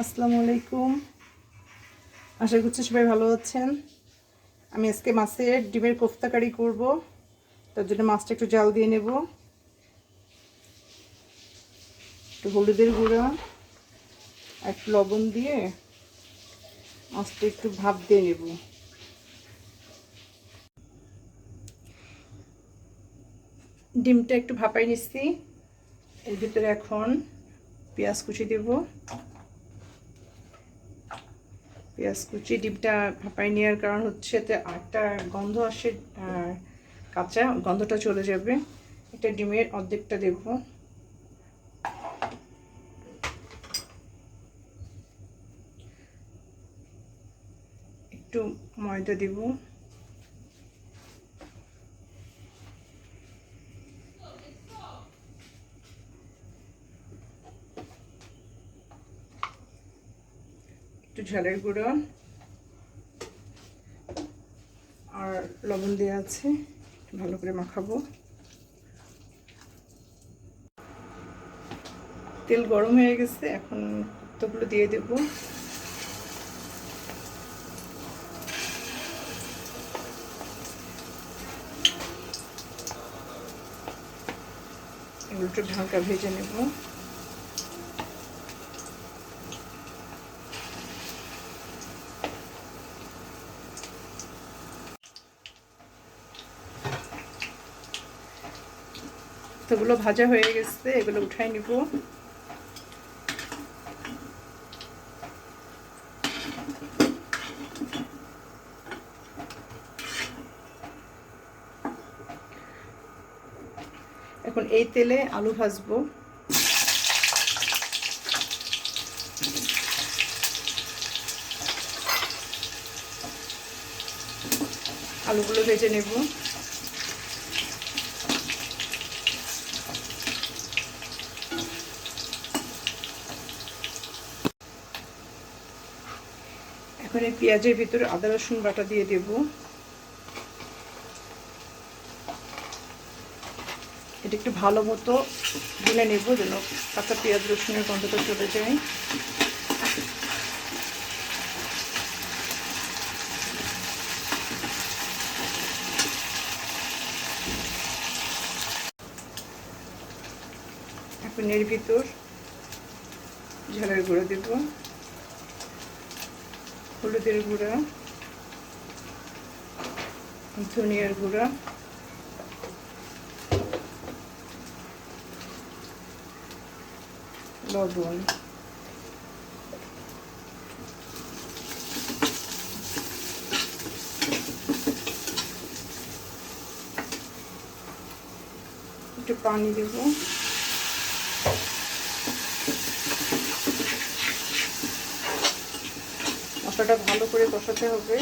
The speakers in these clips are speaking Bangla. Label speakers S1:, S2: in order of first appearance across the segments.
S1: আসসালামু আলাইকুম। আশা করছি সবাই ভালো আছেন। আমি আজকে মাছের ডিমের কোফতা কারি করব। তার জন্য মাছটা একটু জাল দিয়ে নেব। একটু হলুদের গুঁড়া আর একটু লবণ দিয়ে মাছটা একটু ভাপ দিয়ে নেব। ডিমটা একটু ভাপাই নিচ্ছি। এর ভিতরে এখন পেঁয়াজ কুচি দেব। পেঁয়াজ কুচি ডিমটা ভাপাই নেওয়ার কারণ হচ্ছে এতে একটা গন্ধ আসে, কাঁচা গন্ধটা চলে যাবে। এটা ডিমের অর্ধেকটা দেব। একটু ময়দা দেব। একটু ঝালের গুঁড়ো আর লবণ দেওয়া আছে, ভালো করে মাখাবো। তেল গরম হয়ে গেছে, এখন কোফতাগুলো দিয়ে দেব। এগুলো একটু হালকা ভেজে নেব। কোফতাগুলো ভাজা হয়ে গেছে, এগুলো উঠাই নিব। এখন এই তেলে আলু ভাজবো। আলুগুলো ভেজে নেব। এখন এই পেঁয়াজের ভিতরে আদা রসুন বাটা দিয়ে দেব। এটা একটু ভালো মতো ভুনে নেব যেন কাঁচা পেঁয়াজ রসুনের গন্ধটা চলে যায়। এখন এর ভিতর ঝালের গুঁড়ো দেব, হলুদের গুঁড়া, ধনিয়ার গুঁড়া, লবণ, একটু পানি দেব। মশলাটা ভালো করে কষাতে হবে।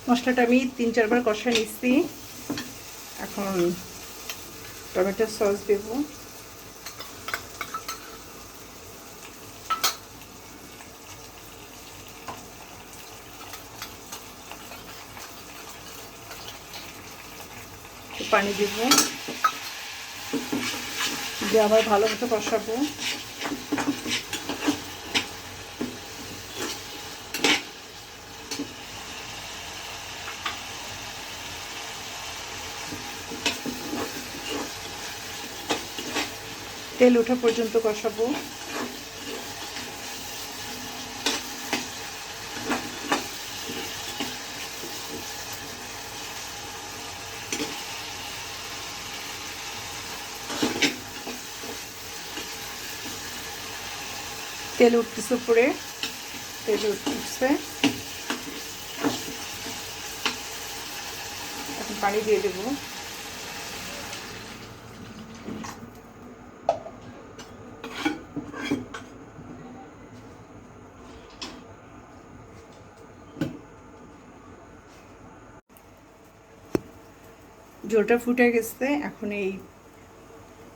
S1: মশলাটা আমি 3-4 বার কষা নিচ্ছি। এখন টমেটো সস দেব। পানি দেব, দিয়ে আবার ভালো মতো কষাবো। তেল ওঠা পর্যন্ত কষাবো। তেল উঠতেছে উপরে, তেল উঠছে। এখন পানি দিয়ে দেব। ঝোলটা ফুটে গেছে, এখন এই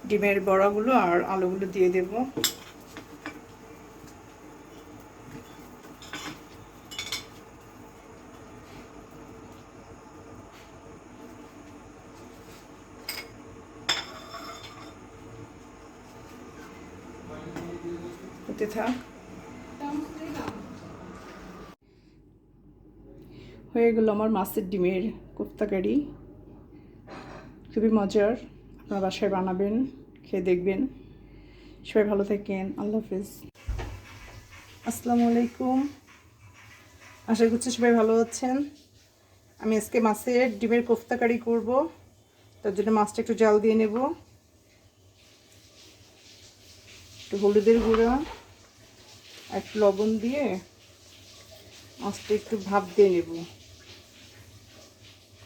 S1: ডিমের বড়াগুলো আর আলুগুলো দিয়ে দেব। হতে থাক। হয়ে গেল আমার মাছের ডিমের কোফতা কারি। খুবই মজার, আপনারা বাসায় বানাবেন, খেয়ে দেখবেন। সবাই ভালো থাকেন, আল্লাহ হাফিজ। আসসালামু আলাইকুম, আশা করছি সবাই ভালো আছেন। আমি আজকে মাছের ডিমের কোফতা কারি করব। তার জন্য মাছটা একটু জাল দিয়ে নেব, একটু হলুদের গুঁড়া আর একটু লবণ দিয়ে মাছটা একটু ভাপ দিয়ে নেব।